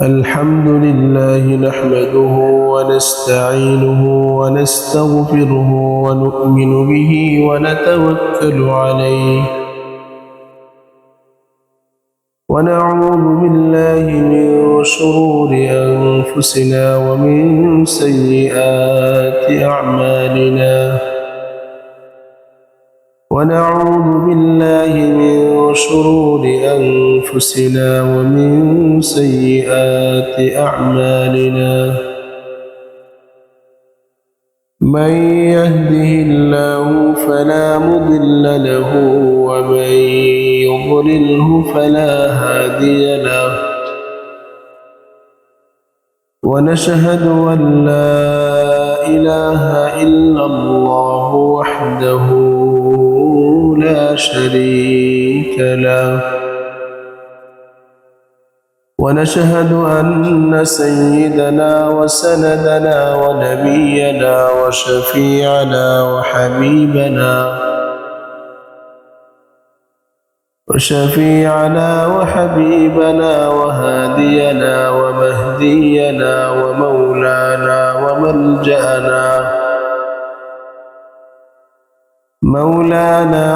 الحمد لله نحمده ونستعينه ونستغفره ونؤمن به ونتوكل عليه ونعوذ بالله من شرور أنفسنا ومن سيئات أعمالنا ونعوذ بالله من شرور أنفسنا ومن سيئات أعمالنا من يهده الله فلا مضل له ومن يضلله فلا هادي له ونشهد أن لا إله إلا الله وحده لا شريك له ونشهد أن سيدنا وسندنا ونبينا وشفيعنا وحبيبنا وهادينا ومهدينا ومولانا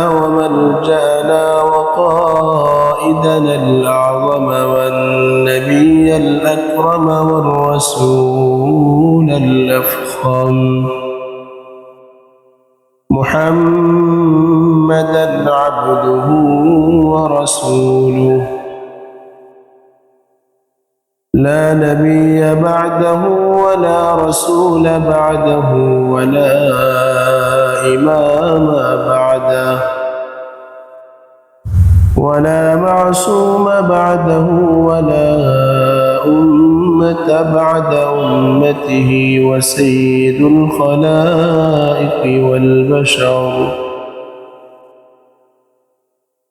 وملجأنا وقائدنا الأعظم والنبي الأكرم والرسول الأفخم محمدا عبده ورسوله لا نبي بعده ولا رسول بعده ولا إمام بعده ولا معصوم بعده ولا أمة بعد أمته وسيد الخلائق والبشر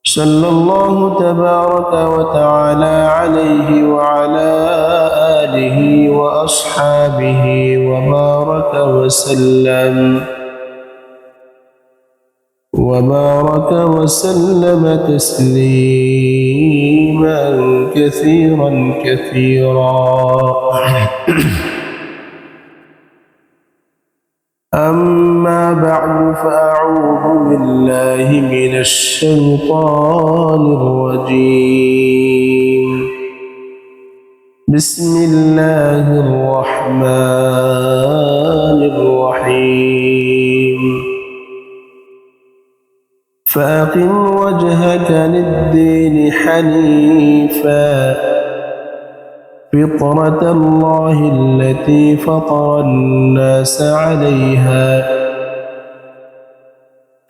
صلى الله تبارك وتعالى عليه وعلى آله وأصحابه وبارك وسلم تسليما كثيرا أما بعد فأعوذ بالله من الشيطان الرجيم بسم الله الرحمن الرحيم فأقم وجهك للدين حنيفا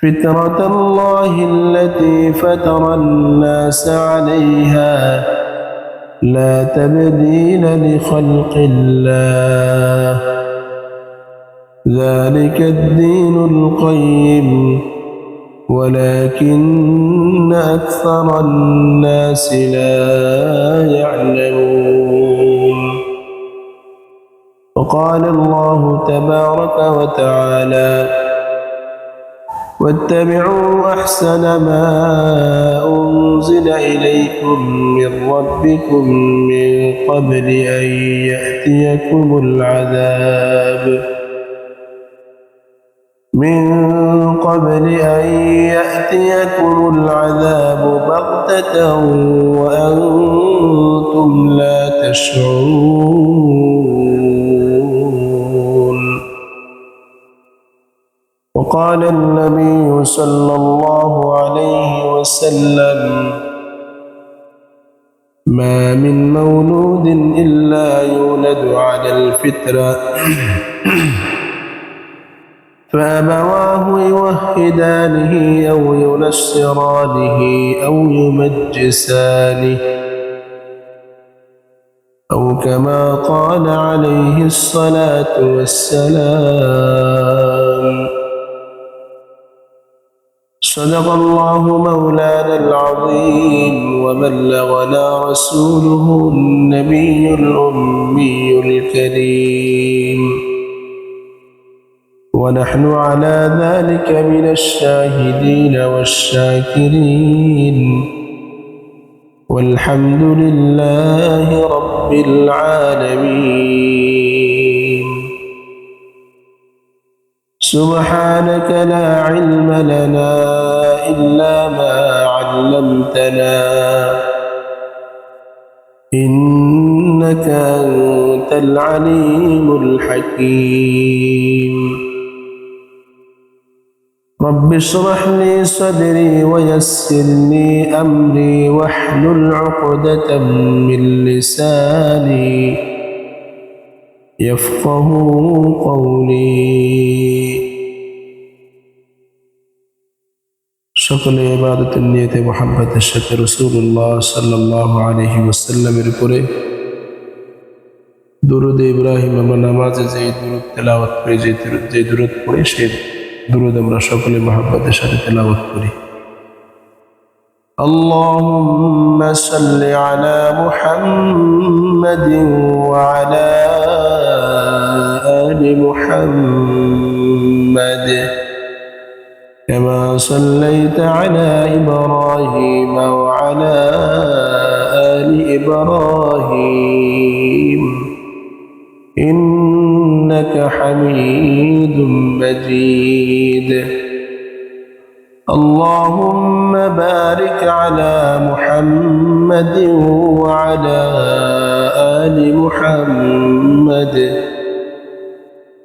فطرة الله التي فطر الناس عليها لا تبديل لخلق الله ذلك الدين القيم ولكن أكثر الناس لا يعلمون وقال الله تبارك وتعالى واتبعوا أحسن ما أنزل إليكم من ربكم من قبل أن يأتيكم العذاب بغتة وأنتم لا تشعرون وقال النبي صلى الله عليه وسلم ما من مولود إلا يولد على الفطرة فأبواه يوهدانه أو ينصرانه أو يمجسانه أو كما قال عليه الصلاة والسلام صدق الله مولانا العظيم وبلغنا رسوله النبي الأمي الكريم ونحن على ذلك من الشاهدين والشاكرين والحمد لله رب العالمين سبحانك لا علم لنا إلا ما علمتنا إنك أنت العليم الحكيم رب اشرح لي صدري ويسر لي أمري واحلل عقدة من لساني يفقه قولي সকলে ইবাদতের নিয়তে মুহাম্মদের সাথে রাসূলুল্লাহ সাল্লাল্লাহু আলাইহি ওয়াসাল্লামের উপরে দুরূদ ইব্রাহিম আমরা নামাজে যে দুরূদ তেলাওয়াত করি যে দুরূদ পড়ি সেই দুরূদ আমরা সকলে মুহাম্মদের সাথে তেলাওয়াত করি আল্লাহুম্মা সাল্লি আলা মুহাম্মাদিন ওয়া আলা আলি মুহাম্মাদ كما صليت على إبراهيم وعلى آل إبراهيم إنك حميد مجيد اللهم بارك على محمد وعلى آل محمد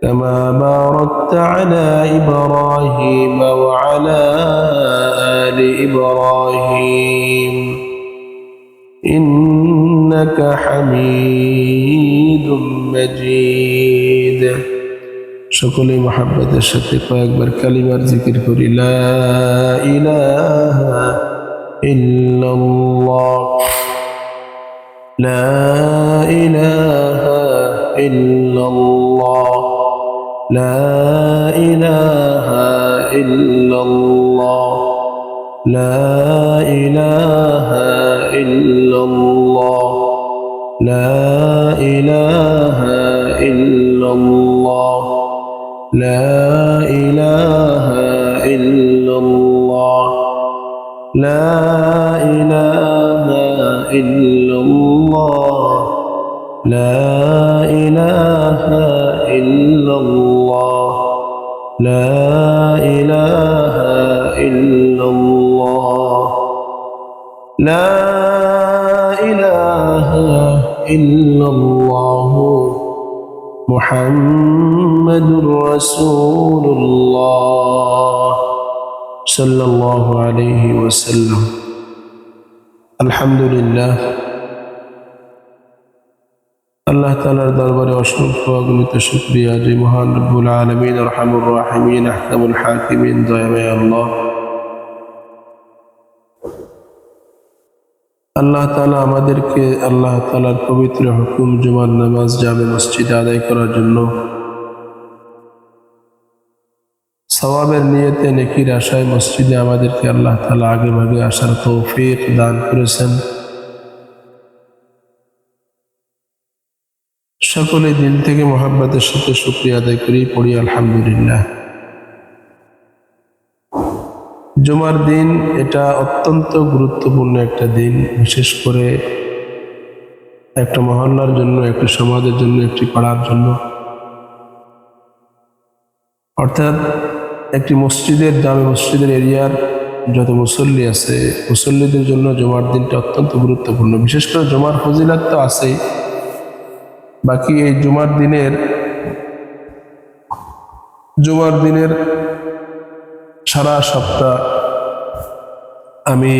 كما باركت على إبراهيم وعلى آل إبراهيم إنك حميد مجيد সকলে মুহাম্মদের সাথে কয়েকবার কালিমার জিকির করি লা ইলাহা ইল্লাল্লাহ লা ইলাহা ইল্লাল্লাহ لا إله إلا الله لا إله إلا الله لا إله إلا الله لا إله إلا الله لا إله إلا الله لا إله إلا الله لا إله إلا الله لا إله إلا الله محمد رسول الله صلى الله عليه وسلم الحمد لله আল্লাহ তাআলার দরবারে অসংখ্য অগণিত শুকরিয়া যে মহান রব্বুল আলামিন আরহামুর রাহিমিন আহকামুল হাকিমিন দয়াময় আল্লাহ তাআলা আমাদেরকে আল্লাহ তাআলার পবিত্র হুকুম জুমার নামাজ জামে মসজিদে আদায় করার জন্য সওয়াবের নিয়তে নেকির আশায় মসজিদে আমাদেরকে আল্লাহ তাআলা আগে ভাগে আসার তৌফিক দান করেছেন সকলে দিল থেকে মুহাব্বতের সাথে শুকরিয়া আদায় করি পড়ি আলহামদুলিল্লাহ জুমার দিন এটা অত্যন্ত গুরুত্বপূর্ণ একটা দিন বিশেষ করে একটা মহল্লার জন্য একটা সমাজের জন্য একটি পাড়ার জন্য অর্থাৎ একটি মসজিদের জামে মসজিদের এরিয়ার যত মুসল্লি আছে মুসল্লিদের জন্য জুমার দিনটা অত্যন্ত গুরুত্বপূর্ণ বিশেষ করে জুমার ফজিলত তো আছেই বাকি এই জুমার দিনের সারা সপ্তাহ আমি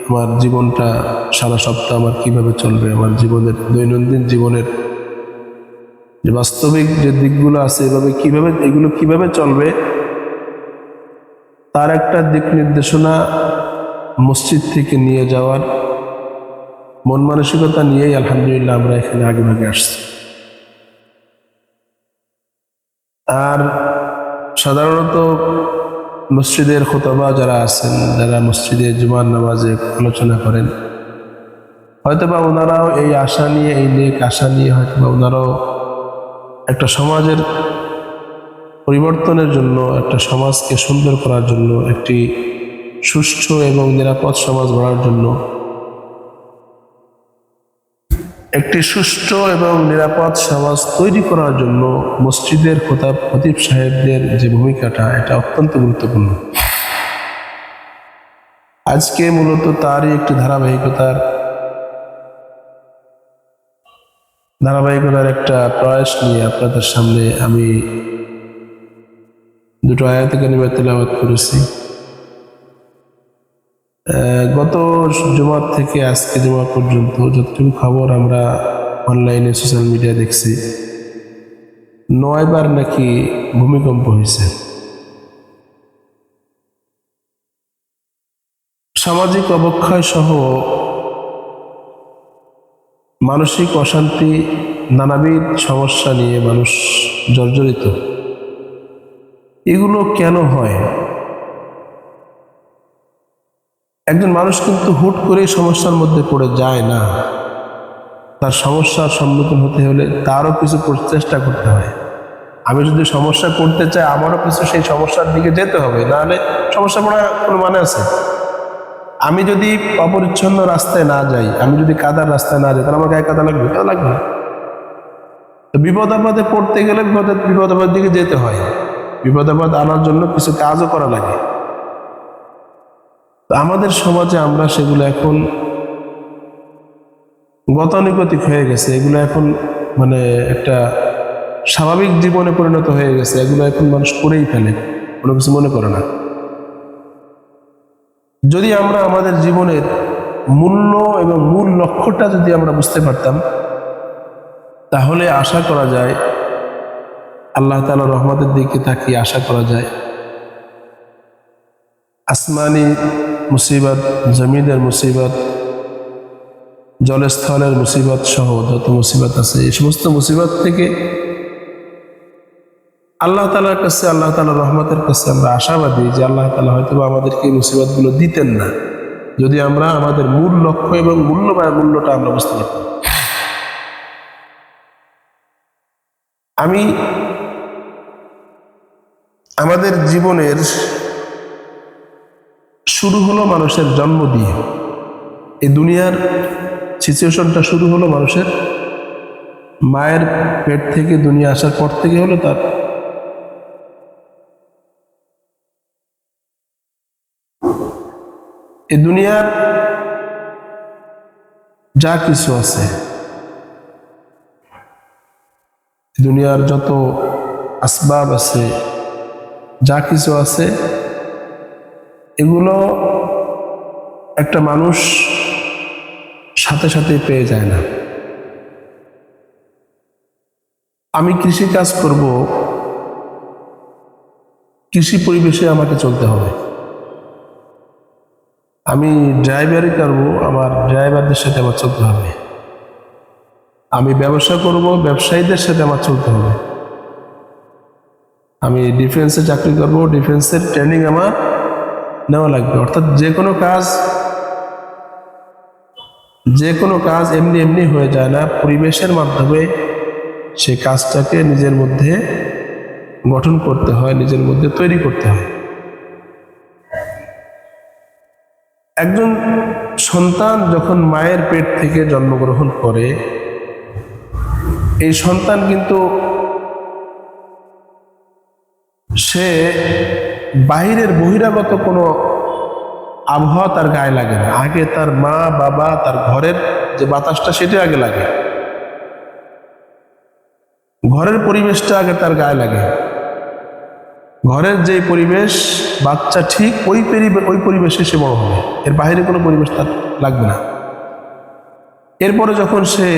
আমার জীবনটা সারা সপ্তাহ আমার কিভাবে চলবে আমার জীবনের দৈনন্দিন জীবনের যে বাস্তবিক যে দিকগুলো আছে এগুলো কিভাবে চলবে তার একটা দিক নির্দেশনা মসজিদ থেকে নিয়ে যাওয়ার মন মানসিকতা নিয়েই আলহামদুলিল্লাহ আমরা এখানে আগে ভাগে আসছি আর সাধারণত মসজিদের খুতবা যারা আছেন যারা মসজিদে জুমার নামাজে আলোচনা করেন হয়তোবা ওনারাও এই আশা নিয়ে এই নেক আশা নিয়ে হয়তোবা ওনারাও একটা সমাজের পরিবর্তনের জন্য, একটা সমাজকে সুন্দর করার জন্য, একটি সুষ্ঠু এবং নিরাপদ সমাজ গড়ার জন্য, একটি সুষ্ঠু এবং নিরাপদ সমাজ তৈরি করার জন্য মসজিদের খতিব সাহেবদের যে ভূমিকাটা, এটা অত্যন্ত গুরুত্বপূর্ণ। আজকে মূলত তারই একটি ধারাবাহিকতার একটা প্রয়াস নিয়ে আপনাদের সামনে আমি দুটো আয়াতে কারিমা তেলাওয়াত করেছি। গত জুমার থেকে আজকে জুমা পর্যন্ত যতটুকু খবর আমরা অনলাইনে সোশ্যাল মিডিয়া দেখছি, 9 বার নাকি ভূমিকম্প হয়েছে। সামাজিক অবক্ষয় সহ মানসিক অশান্তি, নানাবিধ সমস্যা নিয়ে মানুষ জর্জরিত। এগুলো কেন হয়? একজন মানুষ কিন্তু হুট করে সমস্যার মধ্যে পড়ে যায় না। তার সমস্যার সম্মুখীন হতে হলে তারও কিছু চেষ্টা করতে হয়। আমি যদি সমস্যা করতে চাই, আমারও কিছু সেই সমস্যার দিকে যেতে হবে, নাহলে সমস্যা পড়ার কোনো মানে আছে? আমি যদি অপরিচ্ছন্ন রাস্তায় না যাই, আমি যদি কাদার রাস্তায় না যাই, তাহলে আমার গায়ে কাদা লাগবে? কাদা লাগবে না। তো বিপদ আপদে পড়তে গেলে বিপদ আপদের দিকে যেতে হয়। বিপদ আপদ আনার জন্য কিছু কাজও করা লাগে। তো আমাদের সমাজে আমরা সেগুলো এখন গতানুগতিক হয়ে গেছে। এগুলো এখন মানে একটা স্বাভাবিক জীবনে পরিণত হয়ে গেছে। এগুলো এখন মানুষ করেই ফেলে, কোনো কিছু মনে করে না। যদি আমরা আমাদের জীবনের মূল্য এবং মূল লক্ষ্যটা যদি আমরা বুঝতে পারতাম, তাহলে আশা করা যায়, আল্লাহ তাআলার রহমতের দিকে তাকিয়ে আশা করা যায়, আসমানি মুসিবত, জমিনের মুসিবত, জলস্থলের মুসিবত সহ যত মুসিবত আছে, এই সমস্ত মুসিবত থেকে আল্লাহ তাআলার কাছে, আল্লাহ তাআলার রহমতের কাছে আমরা আশাবাদী যে আল্লাহ তাআলা হয়তো আমাদেরকে এই মুসিবতগুলো দিতেন না, যদি আমরা আমাদের মূল লক্ষ্য এবং মূল্যটা আমরা বুঝতে পারতাম। আমাদের জীবনের শুরু হলো মানুষের জন্ম দিয়ে। এই দুনিয়ার সিচুয়েশনটা শুরু হলো মানুষের মায়ের পেট থেকে, দুনিয়া আসার পর থেকে হলো তার এই দুনিয়ার যা কিছু আছে, দুনিয়ার যত আসবাব আছে, যা কিছু আছে, এগুলো একটা মানুষ সাথে সাথে পেয়ে যায় না। আমি কৃষি কাজ করব, কৃষি পরিবেশে আমাকে চলতে হবে। আমি ড্রাইভারি করব, আমার ড্রাইভারদের সাথে আমার চলতে হবে। আমি ব্যবসা করব, ব্যবসায়ীদের সাথে আমার চলতে হবে। আমি ডিফেন্সে চাকরি করব, ডিফেন্সের ট্রেনিং আমার নেওয়া লাগবে। অর্থাৎ যে কোনো কাজ এমনি এমনি হয়ে যায় না, পরিবেশের মাধ্যমে সে কাজটাকে নিজের মধ্যে গঠন করতে হয়, নিজের মধ্যে তৈরি করতে হয়। একজন সন্তান যখন মায়ের পেট থেকে জন্মগ্রহণ করে, এই সন্তান কিন্তু সে বাহিরের বহিরাগত কোনো আবহাওয়া তার গায়ে লাগে না। আগে তার মা বাবা, তার ঘরের যে বাতাসটা, সেটা আগে লাগে। ঘরের পরিবেশটা আগে তার গায়ে লাগে। ঘরের যে পরিবেশ, বাচ্চা ঠিক ওই পরিবেশে সে বড় হবে, এর বাইরে কোনো পরিবেশ তার লাগবে না। এরপরে যখন সে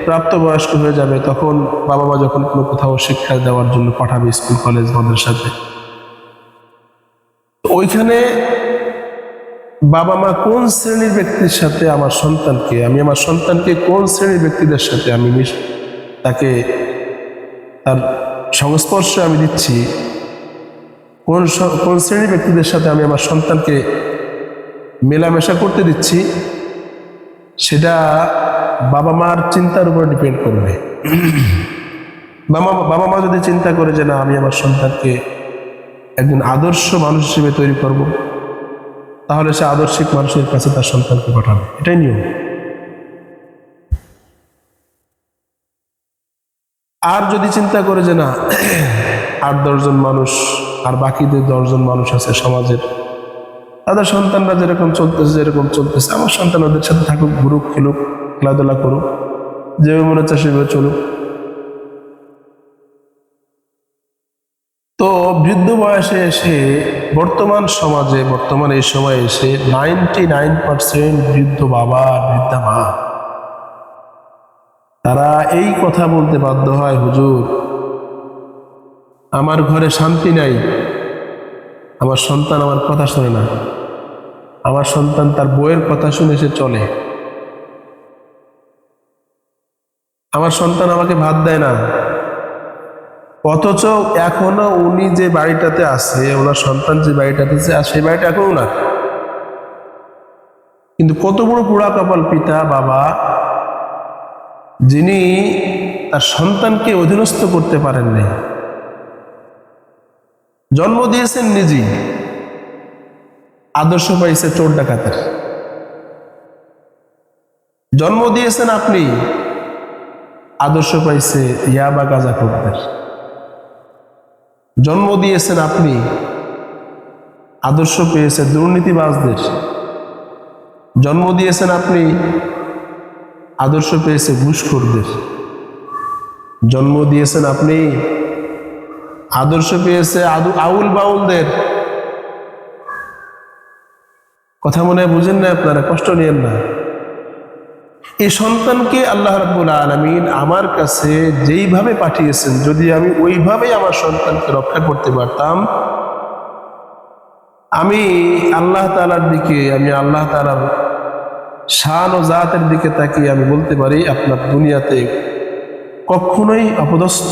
প্রাপ্তবয়স্ক হয়ে যাবে, তখন বাবা মা যখন কোনো কোথাও শিক্ষা দেওয়ার জন্য পাঠাবে, স্কুল কলেজ মাদ্রাসাতে, ওইখানে বাবা মা কোন শ্রেণীর ব্যক্তির সাথে আমার সন্তানকে কোন শ্রেণীর ব্যক্তিদের সাথে আমি তাকে তার সংস্পর্শে আমি দিচ্ছি, কোন শ্রেণীর ব্যক্তিদের সাথে আমি আমার সন্তানকে মেলামেশা করতে দিচ্ছি, সেটা বাবা মার চিন্তার উপর ডিপেন্ড করবে। বাবা মা যদি চিন্তা করে যে না, আমি আমার সন্তানকে একজন আদর্শ মানুষ হিসেবে তৈরি করব, তাহলে সে আদর্শিক মানুষের কাছে তার সন্তানকে পাঠাবে, এটাই নিয়ম। আর যদি চিন্তা করে যে না, 8-10 জন মানুষ আর বাকি 10 জন মানুষ আছে সমাজের, তাদের সন্তানরা যেরকম চলতেছে, আমার সন্তান ওদের সাথে থাকুক, ঘুরুক, খেলুক, খেলাধুলা করুক, যেভাবে মনে হচ্ছে সেভাবে চলুক। তো বৃদ্ধ বয়সে এসে বর্তমান সমাজে, বর্তমান এই সময়ে এসে 99% বৃদ্ধ বাবা, বৃদ্ধা মা, তারা এই কথা বলতে বাধ্য হয়, হুজুর আমার ঘরে শান্তি নাই, আমার সন্তান আমার কথা শোনে না, আমার সন্তান তার বউয়ের কথা শুনে সে চলে, আমার সন্তান আমাকে ভাত দেয় না। অথচ এখনো উনি যে বাড়িটাতে আছে, ওনার সন্তান যে বাড়িটাতে আছে, সেই বাড়িটা এখনো না। কিন্তু কত বড় পোড়া কপাল পিতা বাবা, যিনি তার সন্তানকে অধীনস্থ করতে পারেন নাই। জন্ম দিয়েছেন নিজেই, আদর্শ পাইছে চোর ডাকাতের। জন্ম দিয়েছেন আপনি, আদর্শ পাইছে ইয়াবা গাঁজাখোরদের। জন্ম দিয়েছেন আপনি, আদর্শ পেয়েছে দুর্নীতিবাজদের। জন্ম দিয়েছেন আপনি, আদর্শ পেয়েছে ঘুষখোরদের। জন্ম দিয়েছেন আপনি, আদর্শ পেয়েছে আউল বাউলদের। কথা মনে হয় বুঝেন না আপনারা, কষ্ট নিয়েন না। এই সন্তানকে আল্লাহ রাব্বুল আলামিন আমার কাছে যেইভাবে পাঠিয়েছেন, যদি আমি ওইভাবেই আমার সন্তানকে রক্ষা করতে পারতাম, আমি আল্লাহ তাআলার দিকে, আমি আল্লাহ তাআলার শান ও জাতের দিকে তাকিয়ে আমি বলতে পারি, আপনার দুনিয়াতে কখনোই অপদস্থ,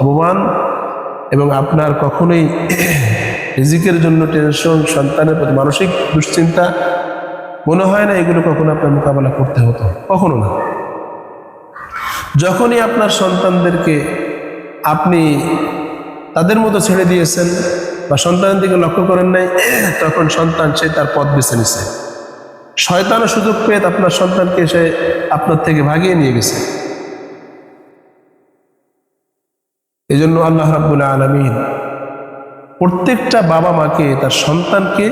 অপমান এবং আপনার কখনোই রিজিকের জন্য টেনশন, সন্তানের প্রতি মানসিক দুশ্চিন্তা, মনে হয় না এগুলো কখনো আপনার মোকাবেলা করতে হতো, কখনো না। যখনই আপনার সন্তানদেরকে আপনি তাদের মতো ছেড়ে দিয়েছেন বা সন্তানের দিকে লক্ষ্য করেন নাই, তখন সন্তান সে তার পথ বেছে নিছে। শয়তানের সুযোগ পেয়ে আপনার সন্তানকে সে আপনার থেকে ভাগিয়ে নিয়ে গেছে। এই জন্য আল্লাহ রাব্বুল আলামিন প্রত্যেকটা বাবা মাকে তার সন্তানকে,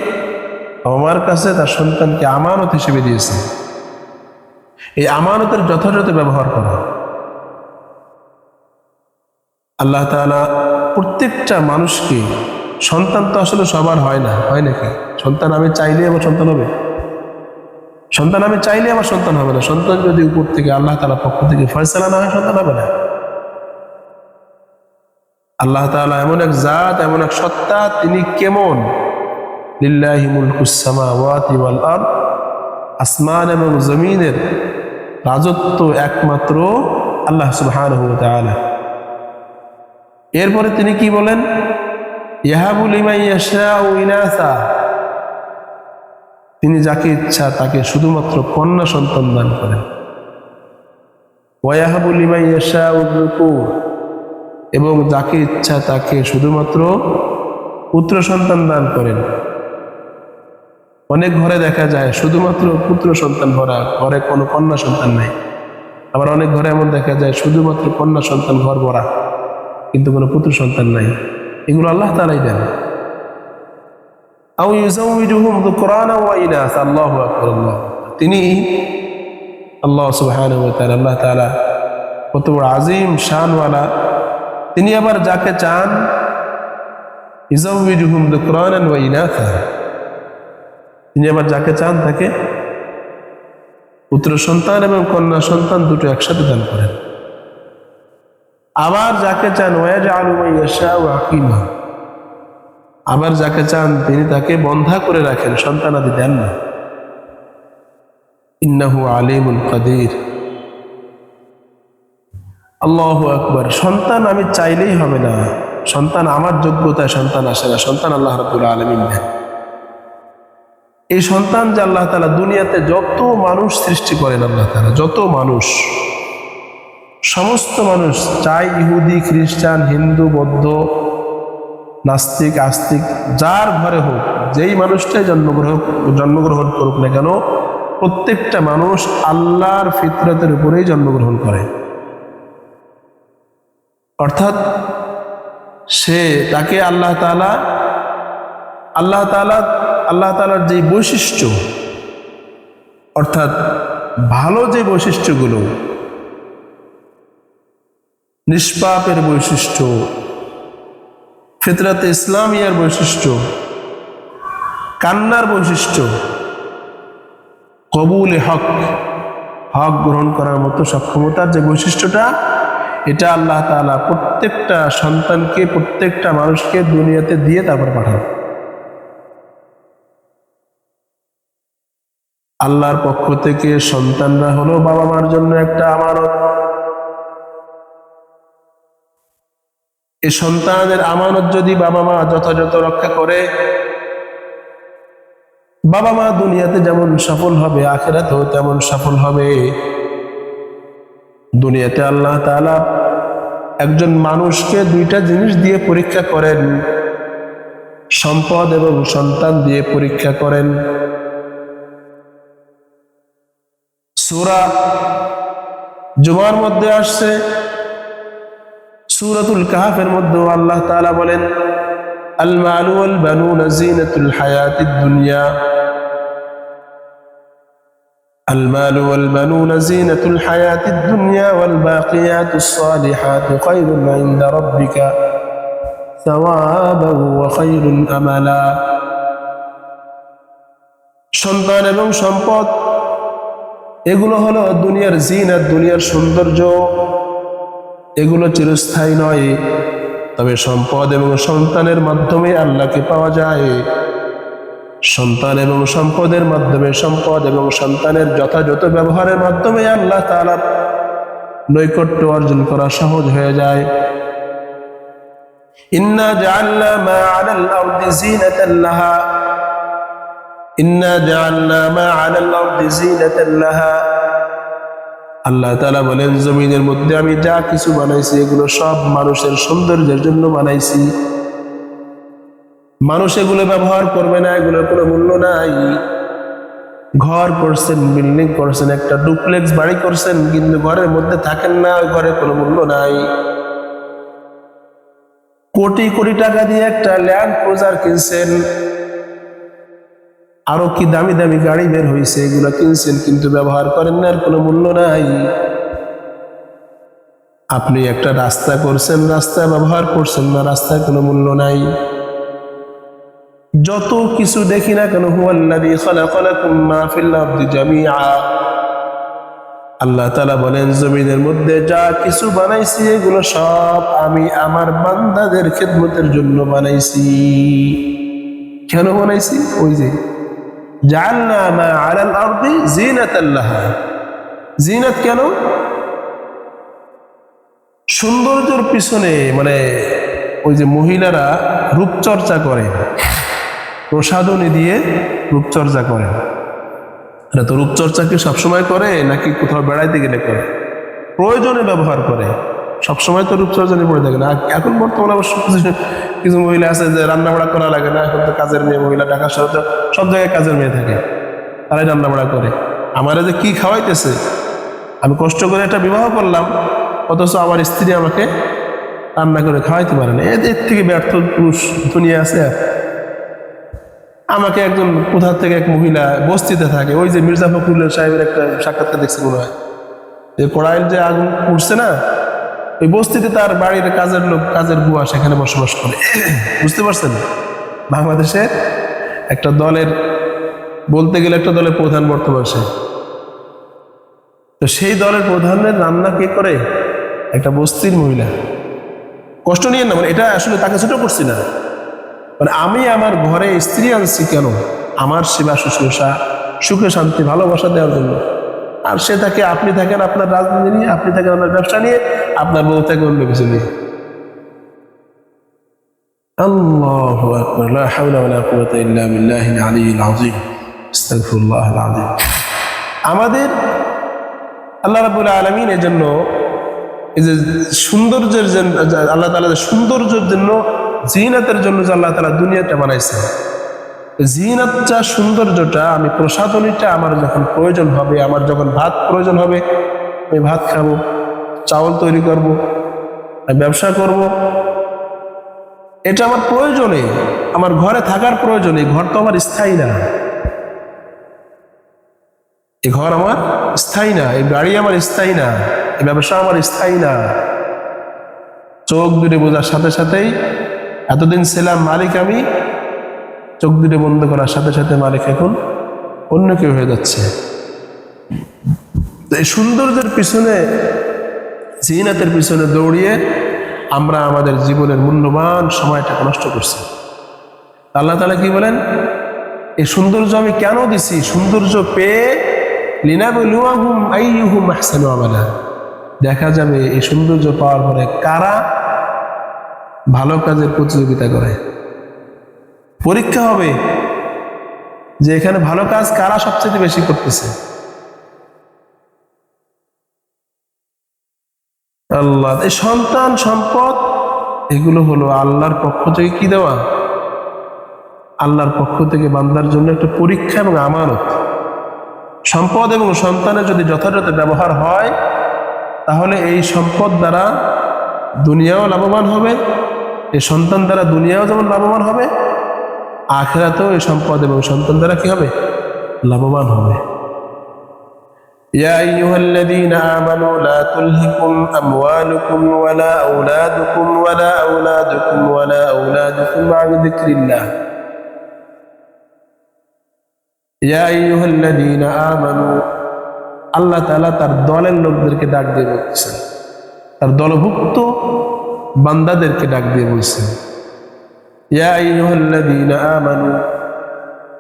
বাবা মার কাছে তার সন্তানকে আমানত হিসেবে দিয়েছে। এই আমানতের যথাযথ ব্যবহার করা। আল্লাহ তাআলা প্রত্যেকটা মানুষকে, সন্তান তো আসলে সবার হয় না, হয় নাকি? সন্তান আমি চাইলে আমার সন্তান হবে? সন্তান আমি চাইলে আমার সন্তান হবে না। সন্তান যদি উপর থেকে আল্লাহ তাআলার পক্ষ থেকে ফয়সালা না হয়, সন্তান হবে না। আল্লাহ তাআলা এমন এক জাত, এমন এক সত্তা, তিনি কেমন? লিল্লাহি মুলকুস সামাওয়াতি ওয়াল আরদ, আসমান এবং জমিনের রাজত্ব একমাত্র আল্লাহ সুবহানাহু ওয়া তাআলা। এরপরে তিনি কি বলেন? ইয়াহাবু লিমান ইয়াশাউ ইনাসা, তিনি যাকে ইচ্ছা তাকে শুধুমাত্র কন্যা সন্তান দান করেন। ওয়া ইয়াহাবু লিমান ইয়াশাউ যুকুর, এবং যাকে ইচ্ছা তাকে শুধুমাত্র পুত্র সন্তান দান করেন। অনেক ঘরে দেখা যায় শুধুমাত্র পুত্র সন্তান ভরা, ঘরে কোনো কন্যা সন্তান নাই। আবার অনেক ঘরে এমন দেখা যায় শুধুমাত্র কন্যা সন্তান ঘর ভরা, কিন্তু কোনো পুত্র সন্তান নাই। এগুলো আল্লাহ তাআলাই দেন। আও ইউযাউযুহুম যুকরানা ওয়া ইনাসা, আল্লাহু আকবার, আল্লাহ। তিনি আল্লাহ সুবহানাহু ওয়া তাআলা, আল্লাহ তাআলা কত বড় আযীম শানওয়ালা। তিনি আবার যাকে চান ইউযাউযুহুম যুকরানা ওয়া ইনাসা, তিনি আবার যাকে চান তাকে পুত্র সন্তান এবং কন্যা সন্তান দুটো একসাথে দান করেন। আবার যাকে চান ওয়াজআলু মান ইয়াশাউ আকিমা, আবার যাকে চান তিনি তাকে বন্ধা করে রাখেন, সন্তানাদি দেন না। ইন্নাহু আলিমুল কাদির। আল্লাহু আকবার। সন্তান আমি চাইলেই হবে না, সন্তান আমার যোগ্যতায় সন্তান আসে না, সন্তান আল্লাহ রাব্বুল আলামিন দেন। এই সন্তান যে আল্লাহ তাআলা দুনিয়াতে যত মানুষ সৃষ্টি করেন, আল্লাহ তাআলা যত মানুষ, সমস্ত মানুষ, চাই ইহুদি, খ্রিস্টান, হিন্দু, বৌদ্ধ, নাস্তিক, আস্তিক, যার ঘরে হোক, যেই মানুষটাই জন্মগ্রহণ করুক না কেন, প্রত্যেকটা মানুষ আল্লাহর ফিতরতের উপরেই জন্মগ্রহণ করে। অর্থাৎ তাকে আল্লাহ তাআলার যে বৈশিষ্ট্য, অর্থাৎ ভালো যে বৈশিষ্ট্যগুলো, নিষ্পাপের বৈশিষ্ট্য, ফিতরাতে ইসলামিয়ার বৈশিষ্ট্য, কান্নার বৈশিষ্ট্য, কবুলে হক গ্রহণ করার মতো সক্ষমতার যে বৈশিষ্ট্যটা, এটা আল্লাহ তাআলা প্রত্যেকটা সন্তানকে, প্রত্যেকটা মানুষকে দুনিয়াতে দিয়ে তারপর পাঠান। আল্লাহর পক্ষ থেকে সন্তানরা হলো বাবা মার জন্য একটা আমানত। এই সন্তানের আমানত যদি বাবা মা যথাযথ রক্ষা করে, বাবা মা দুনিয়াতে যেমন সফল হবে, আখিরাতেও তেমন সফল হবে। দুনিয়াতে আল্লাহ তাআলা একজন মানুষকে দুইটা জিনিস দিয়ে পরীক্ষা করেন, সম্পদ এবং সন্তান দিয়ে পরীক্ষা করেন। সূরা জুমার মধ্যে আসছে, সূরাতুল কাহফের মধ্যে আল্লাহ তাআলা বলেন, আল মালু ওয়াল বানুনা জিনাতুল হায়াতিদ দুনিয়া, আল মালু ওয়াল বানুনা জিনাতুল হায়াতিদ দুনিয়া ওয়াল বাকিয়াতুস সালিহাতু খায়রুন ইনদা রাব্বিকা সাওয়াবান ওয়া খায়রুন আমালা। সন্তান এবং সম্পদ এগুলো হলো দুনিয়ার জিনাত, দুনিয়ার সৌন্দর্য, এগুলো চিরস্থায়ী নয়। তবে সম্পদ এবং সন্তানের মাধ্যমে আল্লাহকে পাওয়া যায়। সন্তান এবং সম্পদের মাধ্যমে, সম্পদ এবং সন্তানের যথাযথ ব্যবহারের মাধ্যমে আল্লাহ তাআলার নৈকট্য অর্জন করা সহজ হয়ে যায়। ইন্না জাআলনা মা আলাল আরদি জিনাতাল লাহা, ইন্না জাআলনা মা আলাল আরদি জিনাতাল লাহা। আল্লাহ তাআলা বলেন, জমিনের মধ্যে আমি যা কিছু বানাইছি এগুলো সব মানুষের সৌন্দর্যের জন্য বানাইছি। মানুষ এগুলো ব্যবহার করবে না, এগুলোর কোনো মূল্য নাই। ঘর করছেন, বিল্ডিং করছেন, একটা ডুপ্লেক্স বাড়ি করছেন, কিন্তু ঘরের মধ্যে থাকেন না, ওই ঘরে কোনো মূল্য নাই। কোটি কোটি টাকা দিয়ে একটা ল্যান্ড ক্রুজার কিনছেন, আরো কি দামি দামি গাড়ি বের হয়েছে, এগুলো কিনছেন কিন্তু ব্যবহার করেন না, এর কোনো মূল্য নাই। আপনি একটা রাস্তা করছেন, রাস্তা ব্যবহার করছেন না, রাস্তার কোনো মূল্য নাই। যত কিছু দেখি না কেন, হুয়াল্লাযী খালাকা লাকুম মা ফিল আরদি জামিআ, আল্লাহ তাআলা বলেন, জমিনের মধ্যে যা কিছু বানাইছি এগুলো সব আমি আমার বান্দাদের খেদমতের জন্য বানাইছি। কেন বানাইছি? ওই যে জাআলনা মা আলাল আরদি জিনাতাল লাহা। জিনাত কেন? সৌন্দর্যের পিছনে, মানে ওই যে মহিলারা রূপচর্চা করে, প্রসাধনী দিয়ে রূপচর্চা করে। এটা তো রূপচর্চা কি সবসময় করে নাকি কোথাও বেড়াইতে গেলে করে? প্রয়োজনে ব্যবহার করে, সবসময় তো রূপচর্চা নিয়ে পড়ে থাকে না। এখন বর্তমানে অবশ্য কিছু মহিলা আছে যে রান্না বাড়া করা লাগে না, এখন তো কাজের মেয়ে মহিলা, ঢাকা শহরে তো সব জায়গায় কাজের মেয়ে থাকে, তারাই রান্না বাড়া করে। আমার যে কি খাওয়াইতেছে, আমি কষ্ট করে একটা বিবাহ করলাম, অথচ আমার স্ত্রী আমাকে রান্না করে খাওয়াইতে পারে না। এর থেকে ব্যর্থ পুরুষ দুনিয়া আছে? আমাকে একজন কোথা থেকে এক মহিলা বস্তিতে থাকে, ওই যে মির্জা ফখরুল সাহেবের একটা সাক্ষাৎকার দেখছি মনে হয়, যে কড়াইল যে আগুন উঠছে না, ওই বস্তিতে তার বাড়ির কাজের লোক, কাজের বুয়া সেখানে বসবাস করে। বুঝতে পারছেন? বাংলাদেশের একটা দলের, বলতে গেলে একটা দলের প্রধান বর্তমান সে, তো সেই দলের প্রধানের রান্না কে করে? একটা বস্তির মহিলা। কষ্ট নিয়ে না, মানে এটা আসলে তাকে ছোট করছি না, মানে আমি আমার ঘরে স্ত্রী আনছি কেন? আমার সেবা শুশ্রূষা, সুখে শান্তি, ভালোবাসা দেওয়ার জন্য। আর সে থাকে, আপনি থাকেন আপনার রাজনীতি নিয়ে, আপনি থাকেন আপনার ব্যবসা নিয়ে, আপনার বউ থাকে অন্য কিছু নিয়ে। আল্লাহু আকবার, লা হাওলা ওয়ালা কুওয়াতা ইল্লা বিল্লাহিল আলিয়্যিল আযীম, আস্তাগফিরুল্লাহল আযীম। আমাদের আল্লাহ রাব্বুল আলামিন এজন্য এই যে সৌন্দর্যের জন্য আল্লাহ তাআলা সৌন্দর্যের জন্য, জিনাতের জন্য যে আল্লাহ তাআলা দুনিয়াটা বানাইছে, জিনাতটা, সৌন্দর্যটা, আমি প্রসাধনীটা আমার যখন প্রয়োজন হবে, আমার যখন ভাত প্রয়োজন হবে, আমি ভাত খাবো, চাউল তৈরি করব, আমি ব্যবসা করব, এটা আমার প্রয়োজনে, আমার ঘরে থাকার প্রয়োজনে। ঘর তো আমার স্থায়ী না, এই ঘর আমার স্থায়ী না, এই গাড়ি আমার স্থায়ী না, এই ব্যবসা আমার স্থায়ী না। চোখ দুটো বোঝার সাথে সাথেই এতদিন ছিলাম মালিক আমি, চোখ দুটো বন্ধ করার সাথে সাথে মালিক এখন অন্য কেউ হয়ে যাচ্ছে। এই সৌন্দর্যের পিছনে, জিনাতের পিছনে দৌড়িয়ে আমরা আমাদের জীবনের মূল্যবান সময়টাকে নষ্ট করছি। আল্লাহ তাআলা কি বলেন, এই সৌন্দর্য আমি কেন দিছি? সৌন্দর্য পেয়ে লিনাবলুয়াহুম আইয়ুহুম আহসানু আমালা, দেখা যাবে এই সৌন্দর্য পাওয়ার পরে কারা ভালো কাজের প্রতিযোগিতা করে। পরীক্ষা হবে যে এখানে ভালো কাজ কারা সবচেয়ে বেশি করতেছে। আল্লাহ, এই সন্তান সম্পদ এগুলো হলো আল্লাহর পক্ষ থেকে কি দেওয়া? আল্লাহর পক্ষ থেকে বান্দার জন্য একটা পরীক্ষা এবং আমানত। সম্পদ এবং সন্তানের যদি যথাযথ ব্যবহার হয়, তাহলে এই সম্পদ দ্বারা দুনিয়াও লাভবান হবে, এই সন্তান দ্বারা দুনিয়াও যেমন লাভবান হবে, আখিরাতেও এই সম্পদ এবং সন্তান দ্বারা কি হবে? লাভবান হবে। ইয়া আইয়ুহাল্লাযীনা আমানু লা তুলহিকুম আমওয়ালুকুম ওয়ালা আওলাদুকুম আন যিকরিল্লাহ। ইয়া আইয়ুহাল্লাযীনা আমানু, আল্লাহ তাআলা তার দলের লোকদেরকে ডাক দিয়ে বলছেন, তার দলভুক্ত বান্দাদেরকে ডাক দিয়ে বলছেন, ইয়া আইয়ুহাল্লাযীনা আমানু,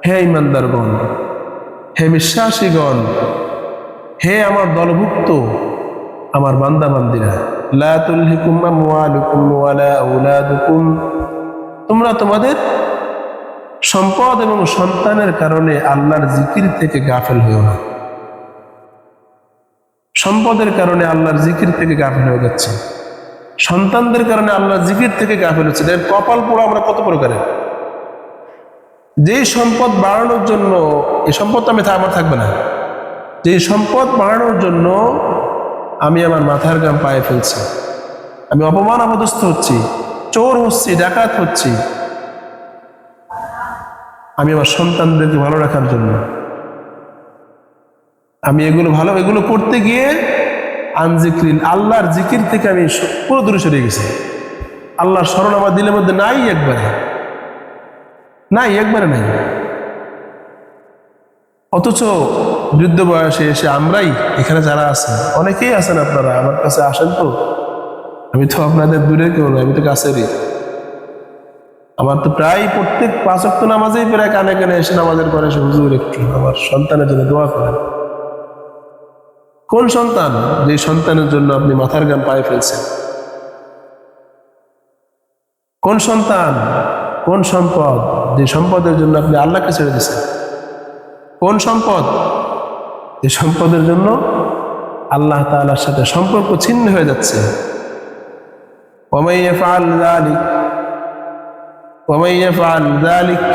হে ঈমানদারগণ, হে বিশ্বাসীগণ, হে আমার দলভুক্ত আমার বান্দা বান্দিরা, লা তুলহিকুম আমওয়ালুকুম ওয়ালা আওলাদুকুম, তোমরা তোমাদের সম্পদ এবং সন্তানের কারণে আল্লাহর জিকির থেকে গাফেল হইও না। সম্পদের কারণে আল্লাহর জিকির থেকে গাফেল হয়ে যাচ্ছে, সন্তানদের কারণে আল্লাহর জিকির থেকে গাফেল হচ্ছে। দেখেন কপাল পোড়া আমরা কত প্রকারের। যে সম্পদ বাড়ানোর জন্য, এই সম্পদ আমার থাকবে না, যে সম্পদ বাড়ানোর জন্য আমি আমার মাথার ঘাম পায়ে ফেলছি, আমি অপমান অপদস্থ হচ্ছি, চোর হচ্ছি, ডাকাত হচ্ছি, আমি আমার সন্তানদেরকে ভালো রাখার জন্য আমি এগুলো করতে গিয়ে আনজিক্রিন, আল্লাহর জিকির থেকে আমি পুরো দূরে সরে গেছি। আল্লাহর স্মরণ আমার দিলের মধ্যে নাই, একবারে নাই। অথচ বৃদ্ধ বয়সে এসে আমরাই এখানে যারা আছেন, অনেকেই আছেন, আপনারা আমার কাছে আসেন তো, আমি তো আপনাদের দূরে কেউ নয়, আমি তো কাছেরই। আমার তো প্রায় প্রত্যেক 5 ওয়াক্ত নামাজেই প্রায় কানে কানে এসে নামাজের পরে এসে, হুজুর একটু আমার সন্তানের জন্য দোয়া করেন। কোন সন্তান? যে সন্তানের জন্য আপনি মাথার ঘাম পায়ে ফেলছেন। কোন সন্তান, কোন সম্পদ, যে সম্পদের জন্য আপনি আল্লাহকে ছেড়ে দিয়েছেন। কোন সম্পদ? যে সম্পদের জন্য আল্লাহ তাআলার সাথে সম্পর্ক ছিন্ন হয়ে যাচ্ছে। ওয়ামাই ইয়াফআল যালিক,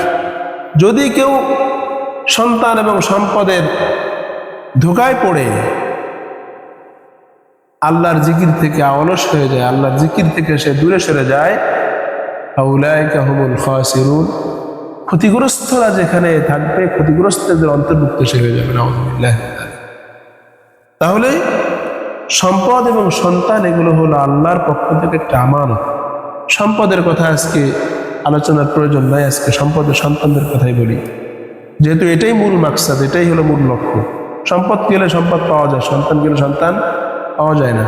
যদি কেউ সন্তান এবং সম্পদের ধোঁকায় পড়ে আল্লাহর জিকির থেকে অলস হয়ে যায়, আল্লাহর জিকির থেকে সে দূরে সরে যায়, ফাউলাইকা হুমুল খাসিরুন, ক্ষতিগ্রস্তরা যেখানে থাকবে, ক্ষতিগ্রস্তদের অন্তর্ভুক্ত সে হয়ে যাবে। নাউযুবিল্লাহ। তাহলে সম্পদ এবং সন্তান এগুলো হলো আল্লাহর পক্ষ থেকে একটা আমানত। সম্পদের কথা আজকে আলোচনার প্রয়োজন নাই, আজকে সম্পদের সন্তানদের কথাই বলি, যেহেতু এটাই মূল মাকসাদ, এটাই হলো মূল লক্ষ্য। সম্পদ গেলে সম্পদ পাওয়া যায়, সন্তান গেলে সন্তান পাওয়া যায় না।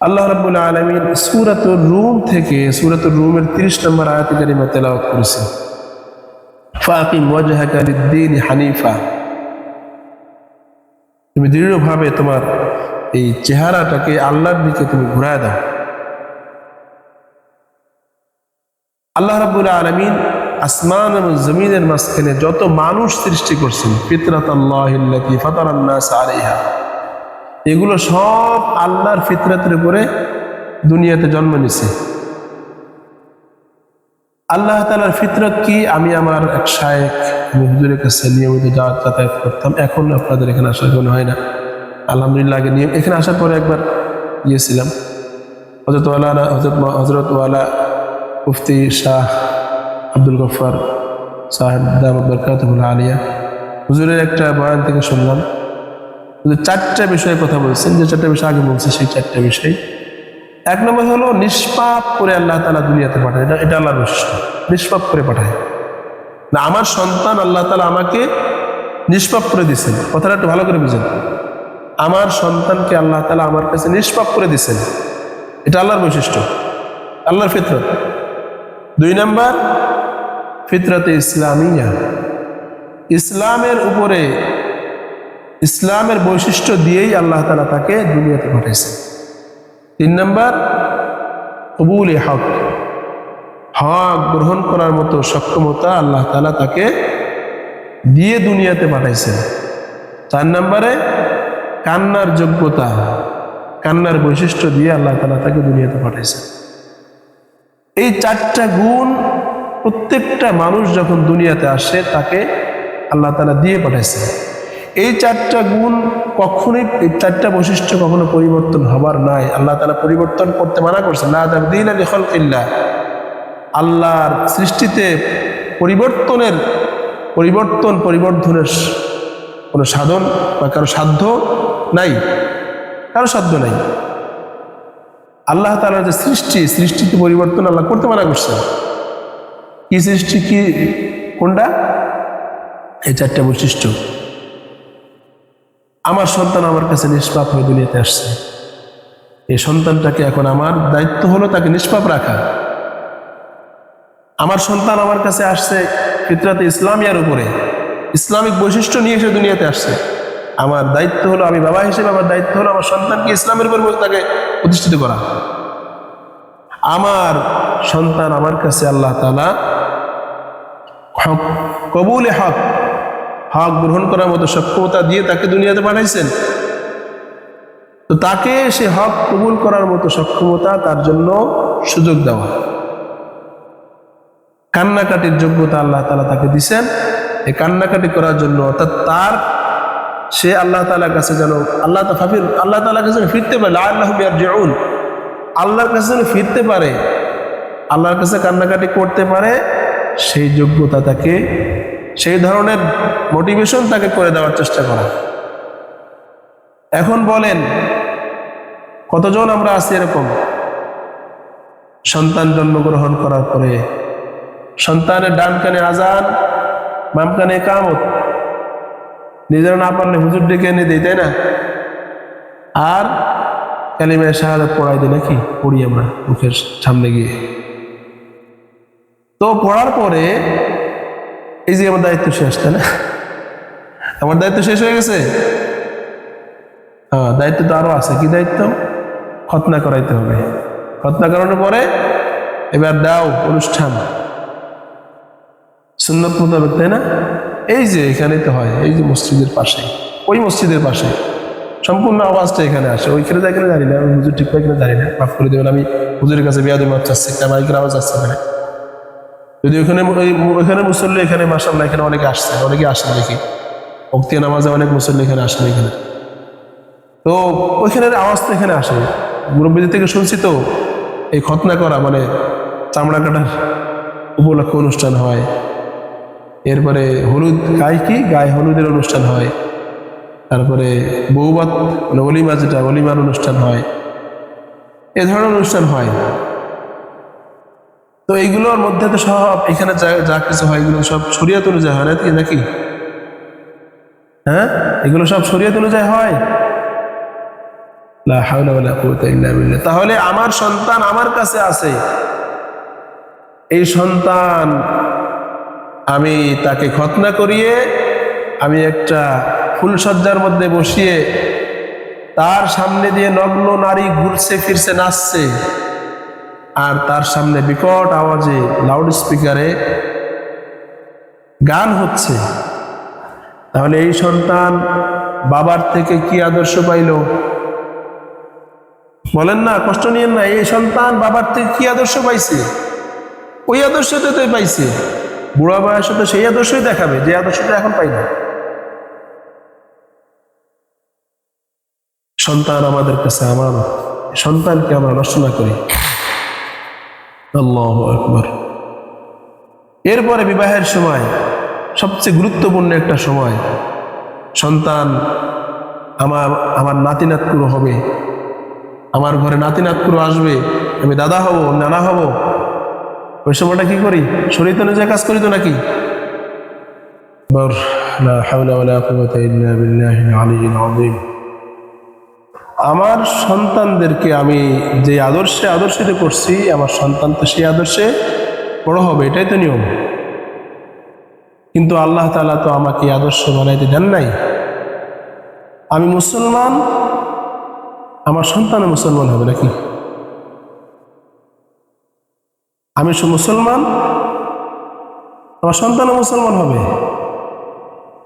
আল্লাহ রাব্বুল আলামিন সূরাতুর রূম থেকে, সূরাতুর রূমের 30 নম্বর আয়াতে কারিমা তেলাওয়াত করেছেন, ফাকিম ওয়াজহাকা লিদ-দীন হানিফা, তুমি দৃঢ়ভাবে তোমার এই চেহারাটাকে আল্লাহর দিকে তুমি ঘুরায় দাও। আল্লাহ রাব্বুল আলামিন আসমান এবং জমিনের মাঝখানে যত মানুষ সৃষ্টি করছেন, ফিতরাতাল্লাহিল্লাতী ফাতারান নাস আলাইহা, এগুলো সব আল্লাহর ফিতরাতের উপরে দুনিয়াতে জন্ম নিছে। আল্লাহ তাআলার ফিতরত কি? আমি আমার এক শায়েখ হুজুরের কাছে নিয়মিত যাতায়াত করতাম, এখন আপনাদের এখানে আসার কোনো হয় না আলহামদুলিল্লাহ। আগে নিয়ম এখানে আসার পরে একবার গিয়েছিলাম, হজরত ওয়ালা মুফতি শাহ আব্দুল গফফার সাহেব দামাত বরকাতুহুল আলিয়া হুজুরের একটা বয়ান থেকে শুনলাম, চারটা বিষয়ে কথা বলছেন, যে চারটা বিষয় আগে বলছে সেই চারটা বিষয়। এক নম্বর হলো নিষ্পাপ করে আল্লাহ তাআলা দুনিয়াতে পাঠায়, এটা আল্লাহর বৈশিষ্ট্য, নিষ্পাপ করে পাঠায় না। আমার সন্তান আল্লাহ তাআলা আমাকে নিষ্পাপ করে দিয়েছেন, কথাটা একটু ভালো করে বুঝেন। আমার সন্তানকে আল্লাহ তাআলা আমার কাছে নিষ্পাপ করে দিয়েছেন, এটা আল্লাহর বৈশিষ্ট্য, আল্লাহর ফিতরত। দুই নাম্বার ফিতরতে ইসলামিয়া, ইসলামের উপরে ইসলামের বৈশিষ্ট্য দিয়েই আল্লাহ তাআলা তাকে দুনিয়াতে পাঠাইছেন। তিন নাম্বার কবুল হক, হক গ্রহণ করার মতো সক্ষমতা আল্লাহ তাআলা তাকে দিয়ে দুনিয়াতে পাঠাইছেন। চার নম্বরে কান্নার যোগ্যতা, কান্নার বৈশিষ্ট্য দিয়ে আল্লাহ তাআলা তাকে দুনিয়াতে পাঠাইছেন। এই চারটা গুণ প্রত্যেকটা মানুষ যখন দুনিয়াতে আসে তাকে আল্লাহ তাআলা দিয়ে পাঠাইছেন। এই চারটা গুণ কখনোই, এই চারটা বৈশিষ্ট্য কখনো পরিবর্তন হবার নাই। আল্লাহ তাআলা পরিবর্তন করতে মানা করছেন, লা তাবদীলা লিখালকিল্লাহ। আল্লাহর সৃষ্টিতে পরিবর্ধনের কোনো সাধন বা কারো সাধ্য নাই, কারো সাধ্য নাই। আল্লাহ তাআলার যে সৃষ্টিতে পরিবর্তন আল্লাহ করতে মানা করছেন। কি সৃষ্টি, কি কোনটা? এই চারটা বৈশিষ্ট্য। আমার সন্তান আমার কাছে নিষ্পাপ হয়ে দুনিয়াতে আসছে, এই সন্তানটাকে এখন আমার দায়িত্ব হলো তাকে নিষ্পাপ রাখা। আমার সন্তান আমার কাছে আসছে ফিতরাতে ইসলামিয়ার উপরে, ইসলামিক বৈশিষ্ট্য নিয়ে এসে দুনিয়াতে আসছে। আমার দায়িত্ব হলো, আমি বাবা হিসেবে আমার দায়িত্ব হলো আমার সন্তানকে ইসলামের উপর তাকে প্রতিষ্ঠিত করা। আমার সন্তান আমার কাছে আল্লাহ তাআলা হক, কবুলে হক, হক গ্রহণ করার মতো সক্ষমতা দিয়ে তাকে দুনিয়াতে পাঠাইছেন। তো তাকে সে হক কবুল করার মতো সক্ষমতা, তার জন্য সুযোগ দেওয়া, কান্নাকাটির যোগ্যতা আল্লাহ তাআলা তাকে দিছেন। এই কান্নাকাটি করার জন্য, অর্থাৎ তার সে আল্লাহ তাআলার কাছে যেন আল্লাহ তাআলার কাছে ফিরতে পারে, লাআল্লাহুম ইয়ারজিউন, আল্লাহর কাছে যেন ফিরতে পারে, আল্লাহর কাছে কান্নাকাটি করতে পারে, সেই যোগ্যতা তাকে, সেই ধরনের মোটিভেশন তাকে করে দেওয়ার চেষ্টা করা। এখন বলেন কতজন আমরা আছি এরকম, সন্তান জন্মগ্রহণ করার পরে সন্তানের ডান কানে আজান, বাম কানে ইকামত, নিজেরা না পারলে হুজুর ডেকে এনে দেয়, তাই না? আর কালিমায়ে শাহাদাত পড়াই দিই, নাকি পড়ি আমরা মুখের সামনে গিয়ে। তো পড়ার পরে এই যে আমার দায়িত্ব শেষ, তাই না? আমার দায়িত্ব শেষ হয়ে গেছে? হ্যাঁ, দায়িত্ব তো আরো আছে। কি দায়িত্ব? খতনা করাইতে হবে। খতনা করানোর পরে এবার দাও অনুষ্ঠান সুন্নত মোতাবেক, তাই না? এই যে এখানে তো হয়, এই যে মসজিদের পাশে, ওই মসজিদের পাশে, সম্পূর্ণ আওয়াজটা এখানে আসে। ওইখানে যায় কিনা জানি না, আমি হুজুর ঠিক কিনা জানি না, মাফ করে দেবেন। আমি হুজুরের কাছে বেয়াদবি মাপ চাচ্ছি, মাইকের আওয়াজ আসছে এখানে। যদি ওইখানে মুসল্লি, এখানে মাশাআল্লাহ এখানে অনেকে আসেন দেখি, ওক্তিয়া নামাজে অনেক মুসল্লি এখানে আসেন এখানে। তো ওইখানের আওয়াজ তো এখানে আসে। মুরব্বীদের থেকে শুনছি তো, এই খতনা করা মানে চামড়া কাটার উপলক্ষে অনুষ্ঠান হয়, এরপরে হলুদ গায়ে হলুদের অনুষ্ঠান হয়, তারপরে বৌবাত মানে অলিমা, যেটা অলিমার অনুষ্ঠান হয়, এ ধরনের অনুষ্ঠান হয়। তো এইগুলোর মধ্যে তো সব এখানে যা কিছু হয় এগুলো সব শরিয়ত অনুযায়ী হয় নাকি? হ্যাঁ, এগুলো সব শরিয়ত অনুযায়ী হয়। লা হাওলা ওয়ালা কুওয়াতা ইল্লা বিল্লাহ। তাহলে আমার সন্তান আমার কাছে আছে, এই সন্তান আমি তাকে খতনা করিয়ে আমি একটা ফুলসজ্জার মধ্যে বসিয়ে তার সামনে দিয়ে নগ্ন নারী ঘুরছে ফিরছে নাচছে, আর তার সামনে বিকট আওয়াজে লাউড স্পিকারে গান হচ্ছে, তাহলে এই সন্তান বাবার থেকে কি আদর্শ পাইল? বলেন না, কষ্ট নিয়েন না। এই সন্তান বাবার থেকে কি আদর্শ পাইছে, ওই আদর্শটা তো পাইছে। বুড়া বয়সে তো সেই আদর্শই দেখাবে যে আদর্শটা এখন পাই না। সন্তান আমাদের কাছে আমার, সন্তানকে আমরা নষ্ট না করি। আল্লাহু আকবার। এরপরে বিবাহের সময় সবচেয়ে গুরুত্বপূর্ণ একটা সময়, সন্তান আমার আমার নাতি নাতকুরো হবে, আমার ঘরে নাতি নাতকুরো আসবে, আমি দাদা হব, নানা হব। ওই সময়টা কি করি? শরীয়ত অনুযায়ী কাজ করি তো নাকি? লা হাওলা ওয়ালা কুওয়াতা ইল্লা বিল্লাহিল আলিয়্যিল আযীম। আমার সন্তানদেরকে আমি যে আদর্শে আদর্শিত করছি, আমার সন্তান তো সেই আদর্শে বড় হবে, এটাই তো নিয়ম। কিন্তু আল্লাহ তাআলা তো আমাকে আদর্শ বানাইতে দেন নাই। আমি মুসলমান, আমার সন্তানও মুসলমান হবে নাকি? আমি মুসলমান, আমার সন্তানও মুসলমান হবে।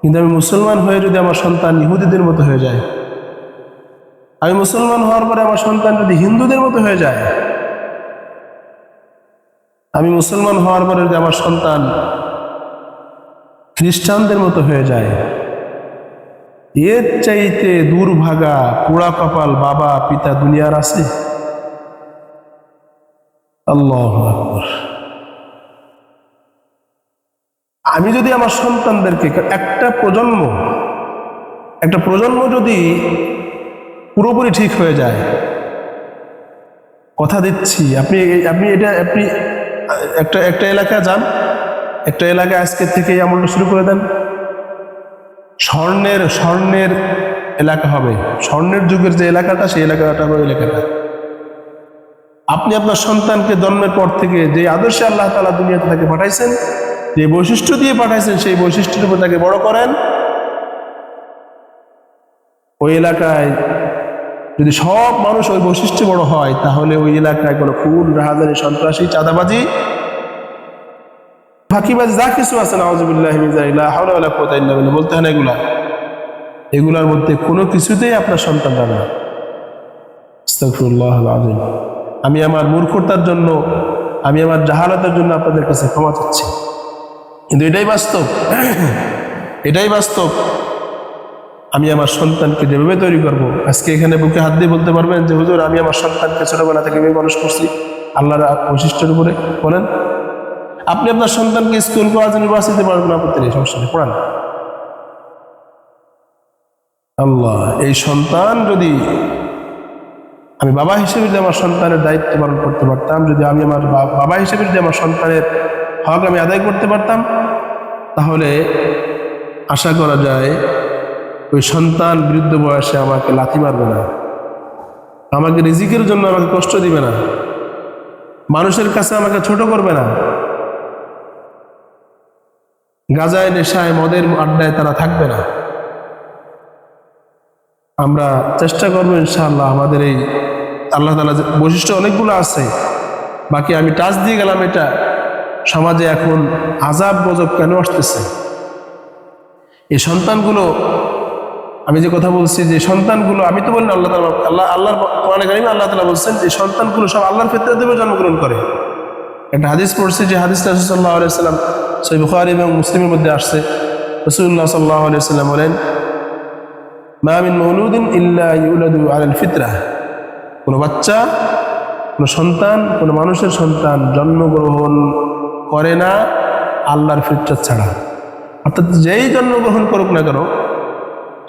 কিন্তু আমি মুসলমান হয়ে যদি আমার সন্তান ইহুদিদের মতো হয়ে যায়, আমি মুসলমান হওয়ার পরে আমার সন্তান যদি হিন্দুদের মতো হয়ে যায়, আমি মুসলমান হওয়ার পরে যদি আমার সন্তান খ্রিস্টানদের মতো হয়ে যায়, এর চাইতে দুর্ভাগা পোড়া কপাল বাবা পিতা দুনিয়ার আছে? আল্লাহু আকবার। আমি যদি আমার সন্তানদেরকে একটা প্রজন্ম যদি পুরোপুরি ঠিক হয়ে যায়, কথা দিচ্ছি, আপনি আপনি এটা আপনি একটা এলাকায় যান, একটা এলাকায় আজকে থেকে এই আমলটা শুরু করে দেন। স্বর্ণের এলাকা হবে, স্বর্ণের যুগের যে এলাকাটা, সেই এলাকাটা হবে এলাকাটা। আপনি আপনার সন্তানকে জন্মের পর থেকে যে আদর্শে আল্লাহ তাআলা দুনিয়াতে তাকে পাঠাইছেন, যে বৈশিষ্ট্য দিয়ে পাঠাইছেন, সেই বৈশিষ্ট্যের উপর তাকে বড় করেন। ওই এলাকায় যদি সব মানুষ ওই বৈশিষ্ট্যে বড় হয়, তাহলে ওই এলাকায় কোনো খুন, রাহাজানি, সন্ত্রাসী, চাঁদাবাজি, ফাঁকিবাজি যা কিছু আছে, নাউযুবিল্লাহি মিন যালিক, লা হাওলা ওয়ালা কুওয়াতা ইল্লা বিল্লাহ বলতে হয় না, এগুলার মধ্যে কোনো কিছুতেই আপনার সন্তান যাবে না। আস্তাগফিরুল্লাহুল আযীম। আমি আমার মূর্খতার জন্য, আমি আমার জাহালতের জন্য আপনাদের কাছে ক্ষমা চাচ্ছি, কিন্তু এটাই বাস্তব, এটাই বাস্তব। আমি আমার সন্তানকে যেভাবে তৈরি করব, আজকে এখানে বুকে হাত দিয়ে বলতে পারবেন যে হুজুর আমি আমার সন্তানকে ছোটবেলা থেকে এভাবে মানুষ করছি আল্লাহর বৈশিষ্ট্যের উপরে? বলেন। আপনি আপনার সন্তানকে স্কুল, কলেজ, ইউনিভার্সিটিতে পড়াবেন, আপত্তি নেই, সমস্যা নেই, পড়ান। আল্লাহ, এই সন্তান যদি আমি বাবা হিসেবে যদি আমার সন্তানের দায়িত্ব পালন করতে পারতাম, যদি আমি আমার বাবা হিসেবে যদি আমার সন্তানের হক আমি আদায় করতে পারতাম, তাহলে আশা করা যায় ওই সন্তান বৃদ্ধ বয়সে আমাকে লাথি মারবে না, আমাকে রিজিকের জন্য আমাকে কষ্ট দিবে না, মানুষের কাছে আমাকে ছোট করবে না, গাঁজায়, নেশায়, মদের আড্ডায় তারা থাকবে না। আমরা চেষ্টা করবো ইনশাআল্লাহ। আমাদের এই আল্লাহ তাআলা বৈশিষ্ট্য অনেকগুলো আছে, বাকি আমি টাচ দিয়ে গেলাম। এটা সমাজে এখন আযাব গজব কেন আসতেছে? এই সন্তানগুলো, আমি যে কথা বলছি, যে সন্তানগুলো, আমি তো বলি না, আল্লাহর কোরআনে কারিমে আল্লাহ তাআলা বলছেন যে সন্তানগুলো সব আল্লাহর ফিতরাতে জন্মগ্রহণ করে। একটা হাদিস পড়ছি, যে হাদিসটা রাসূল সাল্লাল্লাহু আলাইহি ওয়াসাল্লাম সহিহ বুখারী এবং মুসলিমের মধ্যে আসছে। রাসূলুল্লাহ সাল্লাল্লাহু আলাইহি ওয়াসাল্লাম বলেন, মা মিন মাউলুদিন ইল্লা ইউলাদু আলাল ফিতরাহ। কোনো বাচ্চা, কোনো সন্তান, কোনো মানুষের সন্তান জন্মগ্রহণ করে না আল্লাহর ফিতরাত ছাড়া। অর্থাৎ যেই জন্মগ্রহণ করুক না কেন,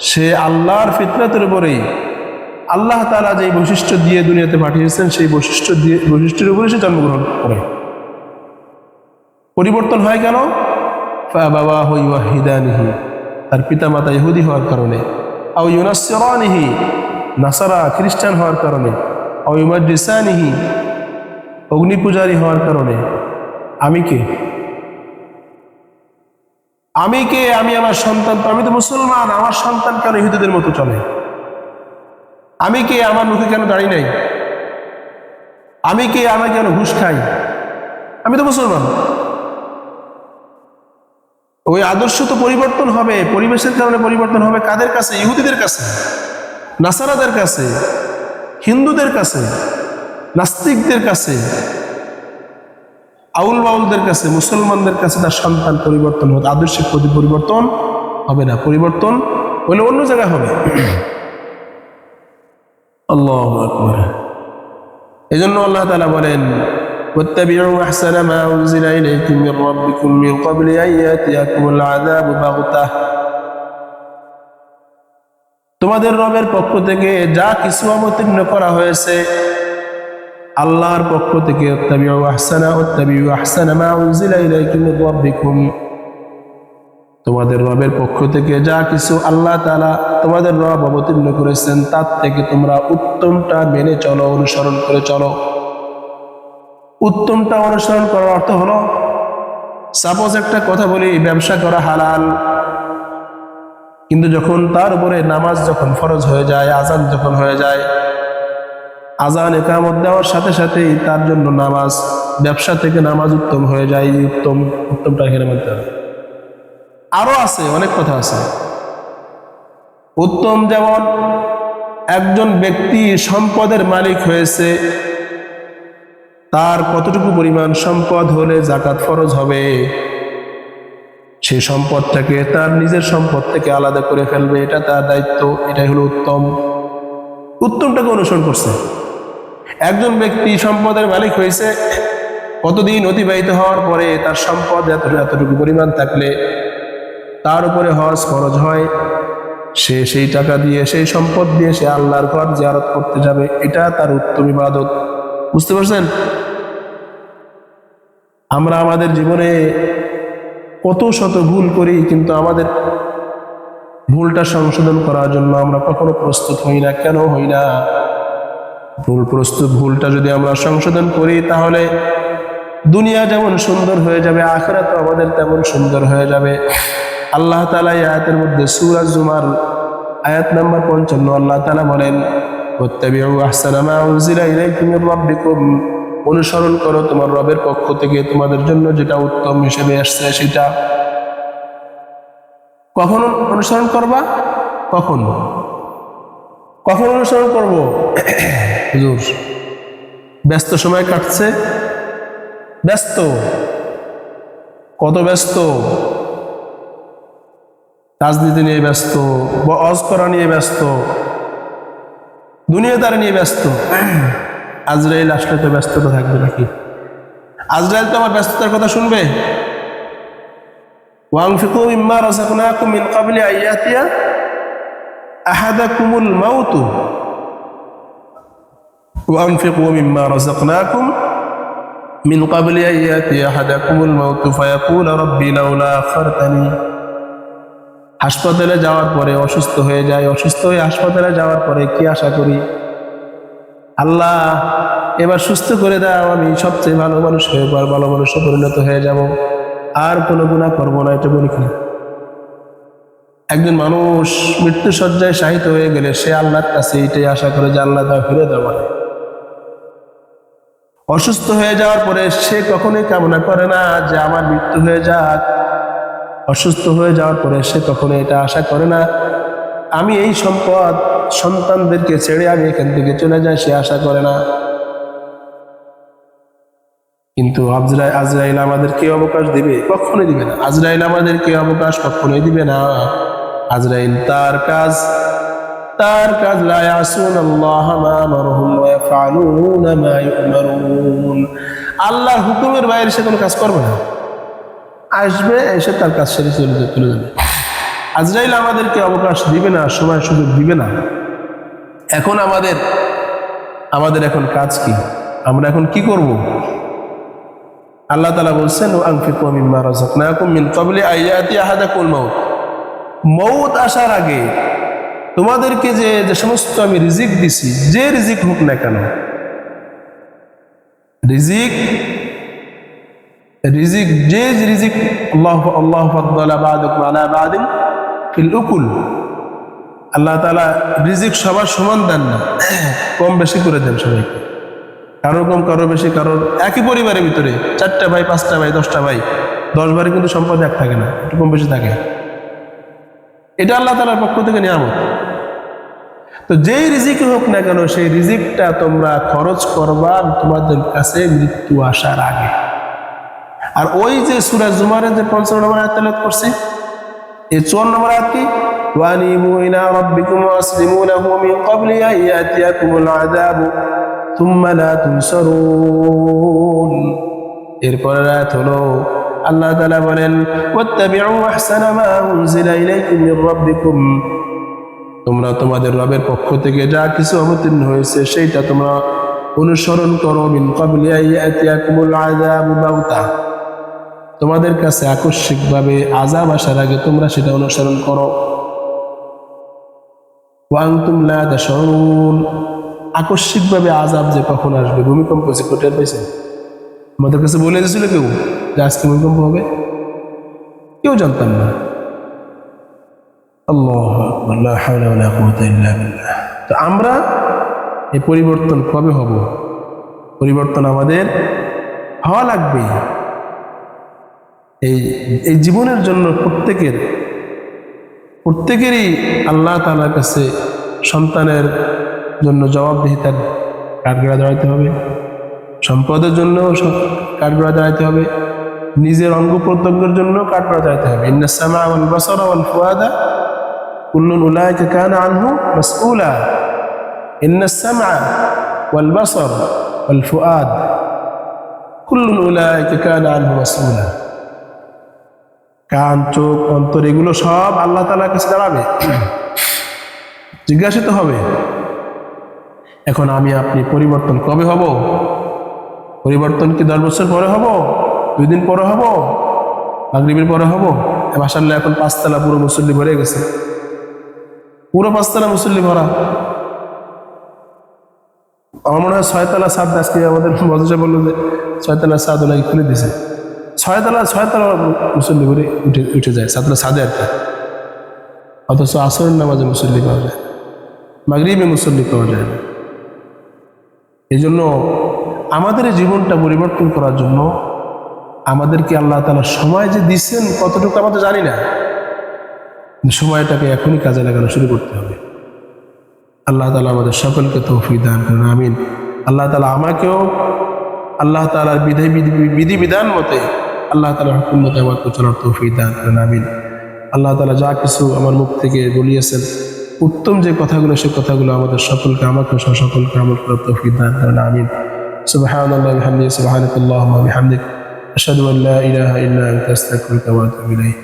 সে আল্লাহর ফিতরাতের উপরেই, আল্লাহ তাআলা যে বৈশিষ্ট্য দিয়ে দুনিয়াতে পাঠিয়েছেন, সেই বৈশিষ্ট্যের উপরে সে জন্মগ্রহণ করে। পরিবর্তন হয় কেন? ফাবাওয়াহু ইউওয়াহিদানিহি, তার পিতামাতা ইহুদি হওয়ার কারণে, আও ইউনাসসিরানিহি, নাসারা খ্রিস্টান হওয়ার কারণে, আও ইউমাজ্জিসানিহি, অগ্নি পূজারী হওয়ার কারণে। আমি কে? আমি আমার সন্তান তো, আমি তো মুসলমান, আমার সন্তান কেন ইহুদিদের মতো চলে? আমি কে? আমার মুখে কেন দাড়ি নাই? আমি কে? আমি কেন ঘুষ খাই? আমি তো মুসলমান। ওই আদর্শ তো পরিবর্তন হবে, পরিবেশের কারণে পরিবর্তন হবে। কাদের কাছে? ইহুদিদের কাছে, নাসারাদের কাছে। হিন্দুদের কাছে, নাস্তিকদের কাছে, আউল বাউলদের কাছে, মুসলমানদের কাছে তার সন্তান পরিবর্তন হবে, আদর্শিক পরিবর্তন হবে না। পরিবর্তন হলে অন্য জায়গায় হবে। আল্লাহু আকবার। এজন্য আল্লাহ তাআলা বলেন, واتبعوا أحسن ما أنزل إليكم من ربكم من قبل أن يأتيكم العذاب بغتة। তোমাদের রবের পক্ষ থেকে যা কিছু অবতীর্ণ করা হয়েছে আল্লাহর পক্ষ থেকে, ওয়াত্তাবিউ আহসানা মা উনজিলা ইলাইকুম মির রাব্বিকুম, তোমাদের রবের পক্ষ থেকে যা কিছু আল্লাহ তাআলা তোমাদের রব অবতীর্ণ করেছেন তার থেকে তোমরা উত্তমটা মেনে চলো, অনুসরণ করে চলো। উত্তমটা অনুসরণ করার অর্থ হলো, সাপোজ একটা কথা বলি, ব্যবসা করা হালাল, কিন্তু যখন তার উপরে নামাজ যখন ফরজ হয়ে যায়, আজান যখন হয়ে যায়, আজান ইকামত দেওয়ার সাথে সাথেই তার জন্য নামাজ, ব্যবসা থেকে নামাজ উত্তম হয়ে যায়। উত্তমটা এখানে মানতে হবে। আরো আছে, অনেক কথা আছে। উত্তম যেমন একজন ব্যক্তি সম্পদের মালিক হয়েছে, তার কতটুকু পরিমাণ সম্পদ হলে যাকাত ফরজ হবে, সেই সম্পদটাকে তার নিজের সম্পদ থেকে আলাদা করে ফেলবে, এটা তার দায়িত্ব। এটাই হলো উত্তম। উত্তমটাকে অনুসরণ করছে। একজন ব্যক্তি সম্পদের মালিক হয়েছে, কতদিন অতিবাহিত হওয়ার পরে তার সম্পদ এতটুকু পরিমাণ থাকলে তার উপরে হজ ফরজ হয়, সে সেই টাকা দিয়ে, সেই সম্পদ দিয়ে সে আল্লাহর ঘর জিয়ারত করতে যাবে। এটা তার উত্তম ইবাদত। বুঝতে পারছেন? আমরা আমাদের জীবনে কত শত ভুল করি, কিন্তু আমাদের ভুলটা সংশোধন করার জন্য আমরা কখনো প্রস্তুত হই না। কেন হই না? ভুলটা যদি আমরা সংশোধন করি তাহলে দুনিয়া যেমন সুন্দর হয়ে যাবে, আখিরাতও আমাদের তেমন সুন্দর হয়ে যাবে। আল্লাহ তাআলা এই আয়াতের মধ্যে সূরা জুমার আয়াত নাম্বার 55 আল্লাহ তাআলা বলেন, ওয়াত্তাবিউ আহসানা মা উনজিলা ইলাইকুম মির রাব্বিকুম, অনুসরণ করো তোমার রবের পক্ষ থেকে তোমাদের জন্য যেটা উত্তম হিসেবে আসছে সেটা। কখন অনুসরণ করবা? কখন অনুসরণ করব? হুজুর ব্যস্ত সময় কাটছে। ব্যস্ত? কত ব্যস্ত? রাজনীতি নিয়ে ব্যস্ত, ওয়াজ করা নিয়ে ব্যস্ত, দুনিয়াদারি নিয়ে ব্যস্ত। আজরাইল আসলে তো ব্যস্ততা থাকবে নাকি? আজরাইল তো আমার ব্যস্ততার কথা শুনবে। ওয়ানফিকু মিম্মা রাযাকনাকুম মিন ক্বাবলি আন ইয়াতিয়া আহাদাকুমুল মাউত, ওয়ানফিকু মিম্মা রাযাকনাকুম মিন ক্বাবলি আন ইয়াতিয়া আহাদাকুমুল মাউত ফায়াকুল রাব্বি লাউলা আখারতানি। হাসপাতালে যাওয়ার পরে অসুস্থ হয়ে যায়, অসুস্থ হয়ে হাসপাতালে যাওয়ার পরে কি আশা করি? আল্লাহ এবার সুস্থ করে দাও, আমি সবচেয়ে ভালো মানুষ হয়ে ভালো মানুষে পরিণত হয়ে যাব, আর কোনো গুনাহ করবো না। এটা বলি কিনা? একজন মানুষ মৃত্যু শয্যায় শায়িত হয়ে গেলে সে আল্লাহর কাছে এটাই আশা করে যে আল্লাহ তা ফিরে দাও। অসুস্থ হয়ে যাওয়ার পরে সে কখনোই কামনা করে না যে আমার মৃত্যু হয়ে যাক। অসুস্থ হয়ে যাওয়ার পরে সে কখনো এটা আশা করে না আমি এই সম্পদ সন্তানদেরকে ছেড়ে আমি এখান থেকে চলে যাই, সে আশা করে না। কিন্তু আজরাইল আমাদেরকে অবকাশ দিবে? কখনোই দিবে না। আজরাইল আমাদেরকে অবকাশ কখনোই দিবে না। আজরাইল তার কাজ লা ইয়াসুনাল্লাহা মা আমারহুম ওয়া ইয়াফআলুনা মা ইউমারুন। আল্লাহর হুকুমের বাইরে সে কোনো কাজ করবে না। আসবে, এসে তার কাজ সেরে চলে যাবে। আজরাইল আমাদেরকে অবকাশ দিবে না, সময় সুযোগ দিবে না। এখন আমাদের এখন কাজ কি? আমরা এখন কি করব? আল্লাহ তাআলা বলছেন, ওয়ানফিকু মিম্মা রাযাকনাকুম মিন ক্বাবলি আন ইয়াতিয়া আহাদাকুমুল মাউত। মউত আসার আগে তোমাদেরকে যে সমস্ত আমি রিজিক দিছি, যে রিজিক হোক না কেন, রিজিক আল্লাহ ফাদ্দালা বা'দাকুম আলা বা'দিন ফিল উকুল। আল্লাহ তাআলা রিজিক সবার সমান দেন না, কম বেশি করে দেন সবাইকে। কারো কম, কারো বেশি, কারোর একই পরিবারের ভিতরে 4টা ভাই, 5টা ভাই, 10টা ভাই, 10 ভাই কিন্তু সম্পদ এক থাকে না, একটু কম বেশি থাকে। এটা আল্লাহ তাআলার পক্ষ থেকে নিয়ামত। তো তো যেই রিজিক হোক না কেন সেই রিজিকটা তোমরা খরচ করবা তোমাদের কাছে মৃত্যু আসার আগে। আর ওই যে সূরা জুমারের যে 55 নম্বর আয়াত তেলাওয়াত করছি, এই 54 নম্বর আয়াত কি, ওয়ানিবু ইলা রাব্বিকুম ওয়াসলিমু লাহু মিন ক্বাবলি আন ইয়াতিয়াকুমুল আযাবু সুম্মা লা তুনসারুন। এরপরের আয়াত হলো আল্লাহ তাআলা বলেন, ওয়াত্তাবিউ আহসানা মা উনজিলা ইলাইকুম মির রাব্বিকুম, তোমরা তোমাদের রবের পক্ষ থেকে যা কিছু অবতীর্ণ হয়েছে সেইটা তোমরা অনুসরণ করো। মিন ক্বাবলি আন ইয়াতিয়াকুমুল আযাবু বাগতা, তোমাদের কাছে আকস্মিকভাবে আযাব আসার আগে তোমরা সেটা অনুসরণ করো। ওয়া আনতুম লা তাশউরুন, আকস্মিকভাবে আযাব যে কখন আসবে, ভূমিকম্প যে কোটের পাইছে, আমাদের কাছে বলে দিয়েছিল কেউ যে আজকে ভূমিকম্প হবে? কেউ জানতাম না। আল্লাহু আকবার, লা হাওলা ওয়ালা কুওয়াতা ইল্লা বিল্লাহ। তো আমরা এই পরিবর্তন কবে হব? পরিবর্তন আমাদের হওয়া লাগবে। এই জীবনের জন্য প্রত্যেকেরই আল্লাহ তাআলার কাছে সন্তানের জন্য জবাবদিহিতার কাঠগড়া দাঁড়াইতে হবে, সম্পদের জন্য কাঠগড়া দাঁড়াইতে হবে, নিজের অঙ্গ প্রত্যঙ্গের জন্য কাঠগড়া দাঁড়াইতে হবে। ইন্নাস সামআ ওয়াল বাসারা ওয়াল ফুআদা কুল্লুন উলাইকা কানা আনহু মাসউলা। ইন্নাস সামআ ওয়াল বাসার ওয়াল ফুআদ কুল্লুন উলাইকা কানা আনহু মাসউলা। কান, চোখ, অন্তর, এগুলো সব আল্লাহ তাআলার কাছে দাঁড়াবে, জিজ্ঞাসিত হবে। এখন আমি আপনি পরিবর্তন কবে হব? পরিবর্তন কি 10 বছর পরে হব, 2 দিন পরে হব, মাগরিবের পরে হব? মাশাআল্লাহ এখন 5 তলা পুরো মুসল্লি ভরে গেছে, পুরো 5 তলা মুসল্লি ভরা। আমার মনে হয় 6 তলা ছাদ, আজকে আমাদের মজা বললো যে 6 তলা ছাদ ওনাকে খুলে দিছে। 6 তলা মুসল্লি ভরে উঠে যায়, 7 তলা ছাদে আর কি। অথচ আসরের নামাজে মুসল্লি পাওয়া যায়, মাগরিবে মুসল্লি পাওয়া যায় না। এই জন্য আমাদের এই জীবনটা পরিবর্তন করার জন্য আমাদেরকে আল্লাহ তাআলা সময় যে দিচ্ছেন কতটুকু আমরা তো জানি না, সময়টাকে এখনই কাজে লাগানো শুরু করতে হবে। আল্লাহ তাআলা আমাদের সকলকে তৌফিক দান করেন, আমিন। আল্লাহ তাআলা আমাকেও আল্লাহ তাআলার বিধিবিধান মতে, আল্লাহ তাআলার হুকুম মতে আমাকে চলার তৌফিক দান করেন, আমিন। আল্লাহ তাআলা যা কিছু আমার মুখ থেকে বলিয়েছেন উত্তম যে কথাগুলো, সে কথাগুলো আমাদের সকলকে, আমাকে সকলকে আমল করার তৌফিক দান করেন, আমিন। সুবহানাল্লাহি ওয়া বিহামদিহি, সুবহানাকাল্লাহুম্মা ওয়া বিহামদিক, আশহাদু আল্লা ইলাহা ইল্লা আনতা, আস্তাগফিরুকা ওয়া আতুবু ইলাইক।